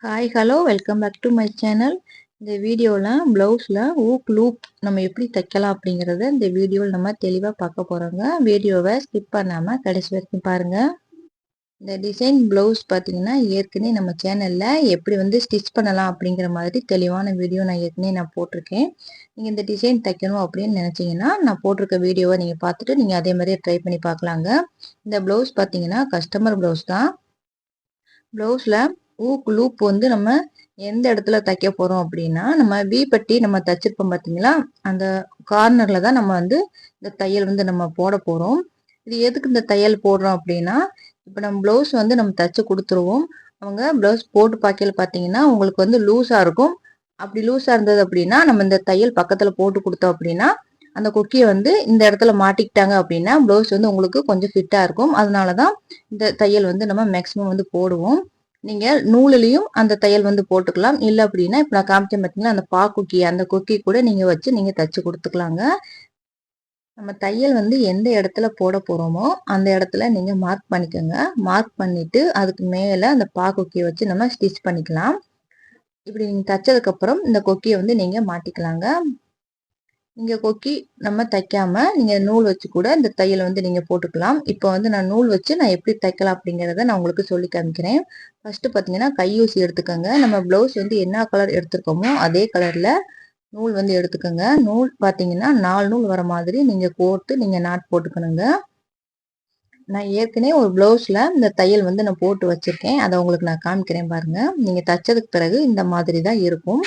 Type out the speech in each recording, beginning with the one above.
Hi hello welcome back to my channel. இந்த வீடியோவில் ப்ளவுஸில் ஊக் லூப் நம்ம எப்படி தைக்கலாம் அப்படிங்கிறத இந்த வீடியோவில் நம்ம தெளிவாக பார்க்க போகிறோங்க. வீடியோவை ஸ்கிப் பண்ணாமல் கடைசி வரைக்கும் பாருங்கள். இந்த டிசைன் ப்ளவுஸ் பார்த்தீங்கன்னா ஏற்கனவே நம்ம சேனலில் எப்படி ஸ்டிச் பண்ணலாம் அப்படிங்கிற மாதிரி தெளிவான வீடியோ நான் ஏற்கனவே போட்டிருக்கேன். நீங்கள் இந்த டிசைன் தைக்கணும் அப்படின்னு நினச்சிங்கன்னா நான் போட்டிருக்க வீடியோவை நீங்கள் பார்த்துட்டு நீங்கள் அதே மாதிரியே ட்ரை பண்ணி பார்க்கலாங்க. இந்த ப்ளவுஸ் பார்த்தீங்கன்னா கஸ்டமர் ப்ளவுஸ் தான். ப்ளவுஸில் ஊக் லூப் நம்ம எந்த இடத்துல தைக்க போறோம் அப்படின்னா, நம்ம வி பட்டி நம்ம தச்சிருப்போம் பார்த்தீங்களா, அந்த கார்னர்ல தான் நம்ம இந்த தையல் நம்ம போட போறோம். இது எதுக்கு இந்த தையல் போடுறோம் அப்படின்னா, இப்போ நம்ம ப்ளவுஸ் நம்ம தச்சு கொடுத்துருவோம். அவங்க ப்ளவுஸ் போட்டு பார்க்கையில பார்த்தீங்கன்னா உங்களுக்கு லூஸா இருக்கும். அப்படி லூஸா இருந்தது அப்படின்னா நம்ம இந்த தையல் பக்கத்துல போட்டு கொடுத்தோம் அப்படின்னா அந்த கொக்கியை இந்த இடத்துல மாட்டிக்கிட்டாங்க அப்படின்னா ப்ளவுஸ் உங்களுக்கு கொஞ்சம் ஃபிட்டா இருக்கும். அதனாலதான் இந்த தையல் நம்ம மேக்சிமம் போடுவோம். நீங்க நூலிலையும் அந்த தையல் போட்டுக்கலாம். இல்லை அப்படின்னா இப்ப நான் காமிச்சேன் பார்த்தீங்கன்னா அந்த கொக்கி, அந்த கொக்கி கூட நீங்க வச்சு நீங்க தச்சு கொடுத்துக்கலாங்க. நம்ம தையல் எந்த இடத்துல போட போறோமோ அந்த இடத்துல நீங்க மார்க் பண்ணிக்கோங்க. மார்க் பண்ணிட்டு அதுக்கு மேல அந்த கொக்கியை வச்சு நம்ம ஸ்டிச் பண்ணிக்கலாம். இப்படி நீங்க தச்சதுக்கு அப்புறம் இந்த கொக்கியை நீங்க மாட்டிக்கலாங்க. நீங்க கொக்கி நம்ம தைக்காம நீங்க நூல் வச்சு கூட இந்த தையல் நீங்க போட்டுக்கலாம். இப்போ நான் நூல் வச்சு நான் எப்படி தைக்கலாம் அப்படிங்கறத நான் உங்களுக்கு சொல்லி காமிக்கிறேன். ஃபர்ஸ்ட் பாத்தீங்கன்னா கையூசி எடுத்துக்கோங்க. நம்ம பிளவுஸ் என்ன கலர் எடுத்திருக்கோமோ அதே கலர்ல நூல் எடுத்துக்கோங்க. நூல் பாத்தீங்கன்னா 4 நூல் வர மாதிரி நீங்க கோர்த்து நீங்க நாட் போட்டுக்கணுங்க. நான் ஏற்கனவே ஒரு பிளவுஸ்ல இந்த தையல் நான் போட்டு வச்சிருக்கேன். அதை உங்களுக்கு நான் காமிக்கிறேன் பாருங்க. நீங்க தச்சதுக்கு பிறகு இந்த மாதிரி தான் இருக்கும்.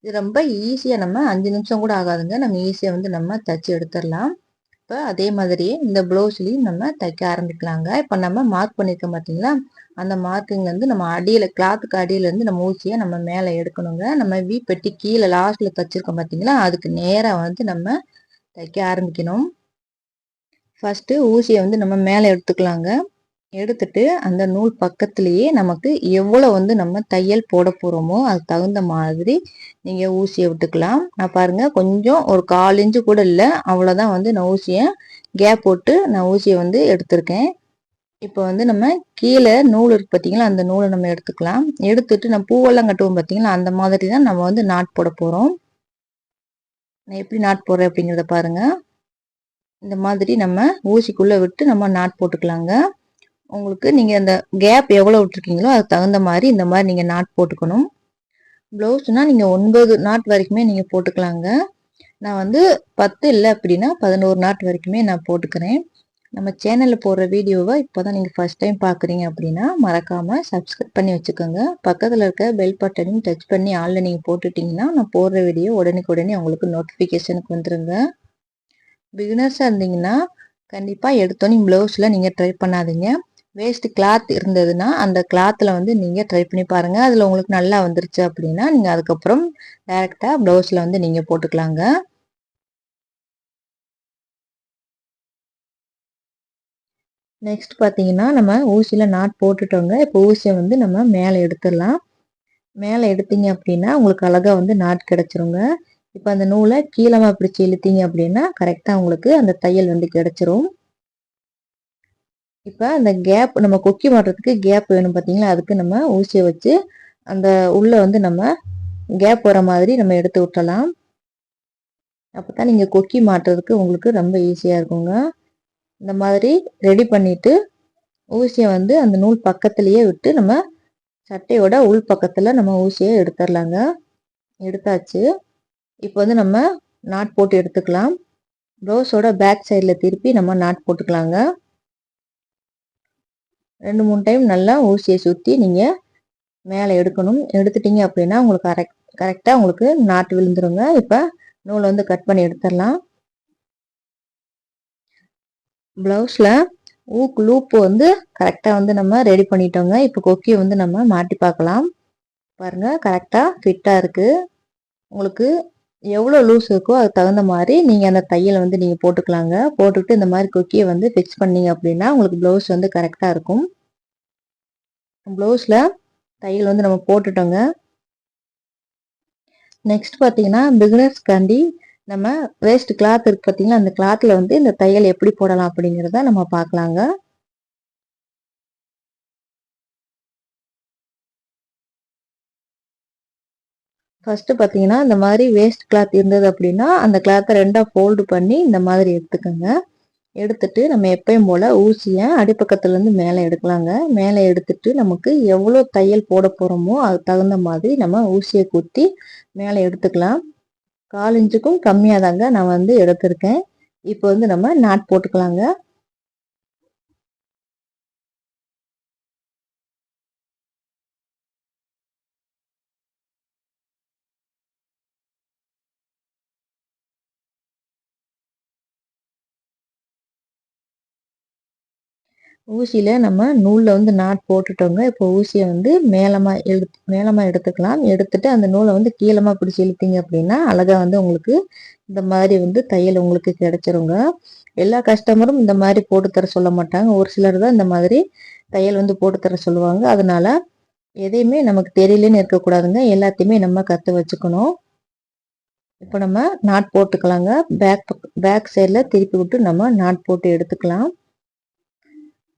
இது ரொம்ப ஈஸியா நம்ம 5 நிமிஷம் கூட ஆகாதுங்க. நம்ம ஈஸியா நம்ம தச்சு எடுத்துடலாம். இப்போ அதே மாதிரியே இந்த ப்ளவுஸ்லயும் நம்ம தைக்க ஆரம்பிக்கலாங்க. இப்போ நம்ம மார்க் பண்ணிருக்கோம் பார்த்தீங்களா, அந்த மார்க்கிங்ல நம்ம அடியில கிளாத்துக்கு அடியில இருந்து நம்ம ஊசியை நம்ம மேலே எடுக்கணுங்க. நம்ம வி பெட்டி கீழே லாஸ்ட்ல தச்சிருக்கோம் பார்த்தீங்களா, அதுக்கு நேரா நம்ம தைக்க ஆரம்பிக்கணும். ஃபர்ஸ்ட் ஊசியை நம்ம மேலே எடுத்துக்கலாங்க. எடுத்துட்டு அந்த நூல் பக்கத்திலேயே நமக்கு எவ்வளவு நம்ம தையல் போட போறோமோ அது தகுந்த மாதிரி நீங்க ஊசியை விட்டுக்கலாம். நான் பாருங்க கொஞ்சம் ஒரு 1/4 இன்ச்சு கூட இல்லை, அவ்வளவுதான் நான் ஊசியை கேப் போட்டு நான் ஊசியை எடுத்திருக்கேன். இப்போ நம்ம கீழே நூல் இருக்கு பார்த்தீங்களா, அந்த நூலை நம்ம எடுத்துக்கலாம். எடுத்துட்டு நம்ம பூவெல்லாம் கட்டுவோம் பார்த்தீங்களா, அந்த மாதிரி தான் நம்ம நாட் போட போறோம். நான் எப்படி நாட் போடுறேன் அப்படிங்கிறத பாருங்க. இந்த மாதிரி நம்ம ஊசிக்குள்ள விட்டு நம்ம நாட் போட்டுக்கலாங்க. உங்களுக்கு நீங்க அந்த கேப் எவ்வளவு விட்டுருக்கீங்களோ அதுக்கு தகுந்த மாதிரி இந்த மாதிரி நீங்க நாட் போட்டுக்கணும். பிளவுஸ்னா நீங்க 9 நாட் வரைக்குமே நீங்க போட்டுக்கலாங்க. நான் 10 இல்லை அப்படின்னா 11 நாட் வரைக்குமே நான் போட்டுக்கிறேன். நம்ம சேனல்ல போடுற வீடியோவை இப்போதான் நீங்க ஃபர்ஸ்ட் டைம் பாக்குறீங்க அப்படின்னா மறக்காம சப்ஸ்கிரைப் பண்ணி வச்சுக்கோங்க. பக்கத்துல இருக்க பெல் பட்டனையும் டச் பண்ணி ஆல்ல நீங்க போட்டுட்டீங்கன்னா நான் போடுற வீடியோ உடனே உங்களுக்கு நோட்டிபிகேஷனுக்கு வந்துருங்க. பிகினர்ஸா இருந்தீங்கன்னா கண்டிப்பா எடுத்தோன்னே பிளவுஸ்ல நீங்க ட்ரை பண்ணாதீங்க. வேஸ்ட் கிளாத் இருந்ததுன்னா அந்த கிளாத்ல நீங்க ட்ரை பண்ணி பாருங்க. அதுல உங்களுக்கு நல்லா வந்துருச்சு அப்படின்னா நீங்க அதுக்கப்புறம் டைரக்டா பிளவுஸ்ல நீங்க போட்டுக்கலாங்க. நெக்ஸ்ட் பாத்தீங்கன்னா நம்ம ஊசியில நாட் போட்டுட்டோங்க. இப்போ ஊசியை நம்ம மேல எடுத்துடலாம். மேல எடுத்தீங்க அப்படின்னா உங்களுக்கு அழகா நாட் கிடைச்சிருங்க. இப்போ அந்த நூலை கீழமா பிடிச்சு இழுத்தீங்க அப்படின்னா கரெக்டா உங்களுக்கு அந்த தையல் கிடைச்சிரும். இப்போ அந்த கேப் நம்ம கொக்கி மாட்டுறதுக்கு கேப் வேணும் பார்த்தீங்களா, அதுக்கு நம்ம ஊசியை வச்சு அந்த உள்ள நம்ம கேப் வர மாதிரி நம்ம எடுத்து விட்டலாம். அப்பதான் நீங்க கொக்கி மாட்டுறதுக்கு உங்களுக்கு ரொம்ப ஈஸியா இருக்குங்க. இந்த மாதிரி ரெடி பண்ணிட்டு ஊசியை அந்த நூல் பக்கத்திலேயே விட்டு நம்ம சட்டையோட உள் பக்கத்துல நம்ம ஊசியை எடுத்துடலாங்க. எடுத்தாச்சு. இப்போ நம்ம நாட் போட்டு எடுத்துக்கலாம். ப்ளவுஸோட பேக் சைட்ல திருப்பி நம்ம நாட் போட்டுக்கலாங்க. 2-3 டைம் நல்லா ஊசியை சுத்தி நீங்க மேலே எடுக்கணும். எடுத்துட்டீங்க அப்படின்னா உங்களுக்கு கரெக்டா உங்களுக்கு நாட் விழுந்துருங்க. இப்ப நூலை கட் பண்ணி எடுத்துடலாம். பிளவுஸ்ல ஊக்கு லூப் கரெக்டா நம்ம ரெடி பண்ணிட்டோங்க. இப்போ கொக்கியை நம்ம மாட்டி பார்க்கலாம். பாருங்க கரெக்டா ஃபிட்டா இருக்கு. உங்களுக்கு எவ்வளவு லூஸ் இருக்கோ அதுக்கு தகுந்த மாதிரி நீங்க அந்த தையல் நீங்க போட்டுக்கலாங்க. போட்டுட்டு இந்த மாதிரி கொக்கியை ஃபிக்ஸ் பண்ணீங்க அப்படின்னா உங்களுக்கு பிளவுஸ் கரெக்டா இருக்கும். பிளவுஸ்ல தையல் நம்ம போட்டுட்டோங்க. நெக்ஸ்ட் பாத்தீங்கன்னா பிகினர்ஸ்காண்டி நம்ம வேஸ்ட் கிளாத் இருக்கு பாத்தீங்களா, அந்த கிளாத்ல இந்த தையல் எப்படி போடலாம் அப்படிங்கறத நம்ம பார்க்கலாங்க. ஃபர்ஸ்ட் பார்த்தீங்கன்னா இந்த மாதிரி வேஸ்ட் கிளாத் இருந்தது அப்படின்னா அந்த கிளாத்தை 2ஆ ஃபோல்டு பண்ணி இந்த மாதிரி எடுத்துக்கோங்க. எடுத்துட்டு நம்ம எப்பயும் போல ஊசியை அடிப்பக்கத்துலேருந்து மேலே எடுக்கலாங்க. மேலே எடுத்துட்டு நமக்கு எவ்வளோ தையல் போட போகிறோமோ அதுக்கு தகுந்த மாதிரி நம்ம ஊசியை குத்தி மேலே எடுத்துக்கலாம். 1/4 இன்ச்சுக்கும் கம்மியாக தாங்க நான் வந்து எடுத்திருக்கேன். இப்போ வந்து நம்ம நாட் போட்டுக்கலாங்க. ஊசியில நம்ம நூல்ல வந்து நாட் போட்டுட்டோங்க. இப்போ ஊசியை வந்து மேலமா எடுத்துக்கலாம். எடுத்துட்டு அந்த நூலை வந்து கீழமா பிடிச்சி இழுத்தீங்க அப்படின்னா அழகா வந்து உங்களுக்கு இந்த மாதிரி வந்து தையல் உங்களுக்கு கிடைச்சிருங்க. எல்லா கஸ்டமரும் இந்த மாதிரி போட்டு தர சொல்ல மாட்டாங்க. ஒரு சிலர் தான் இந்த மாதிரி தையல் வந்து போட்டு தர சொல்லுவாங்க. அதனால எதையுமே நமக்கு தெரியலன்னு இருக்கக்கூடாதுங்க. எல்லாத்தையுமே நம்ம கத்து வச்சுக்கணும். இப்போ நம்ம நாட் போட்டுக்கலாங்க. பேக் சைடில் திருப்பி விட்டு நம்ம நாட் போட்டு எடுத்துக்கலாம்.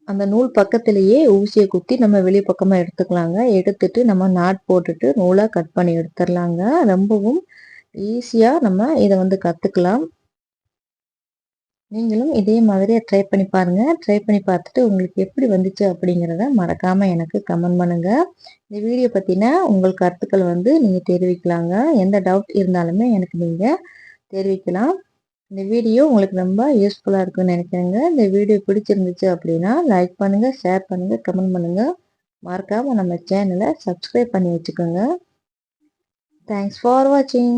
அந்த நூல் பக்கத்திலேயே ஊசியை குத்தி நம்ம வெளி பக்கமா எடுத்துக்கலாங்க. எடுத்துட்டு நம்ம நாட் போட்டுட்டு நூலா கட் பண்ணி எடுத்துடலாங்க. ரொம்பவும் ஈஸியா நம்ம இதை வந்து கத்துக்கலாம். நீங்களும் இதே மாதிரியே ட்ரை பண்ணி பாருங்க. ட்ரை பண்ணி பார்த்துட்டு உங்களுக்கு எப்படி வந்துச்சு அப்படிங்கிறத மறக்காம எனக்கு கமெண்ட் பண்ணுங்க. இந்த வீடியோ பத்தின உங்கள் கருத்துக்கள் வந்து நீங்க தெரிவிக்கலாங்க. எந்த டவுட் இருந்தாலுமே எனக்கு நீங்க தெரிவிக்கலாம். இந்த வீடியோ உங்களுக்கு ரொம்ப யூஸ்ஃபுல்லா இருக்குன்னு நினைக்கிறேங்க. இந்த வீடியோ பிடிச்சிருந்துச்சு அப்படின்னா லைக் பண்ணுங்க, ஷேர் பண்ணுங்க, கமெண்ட் பண்ணுங்க. மறக்காம நம்ம சேனலை சப்ஸ்கிரைப் பண்ணி வச்சுக்கோங்க. தேங்க்ஸ் ஃபார் வாட்சிங்.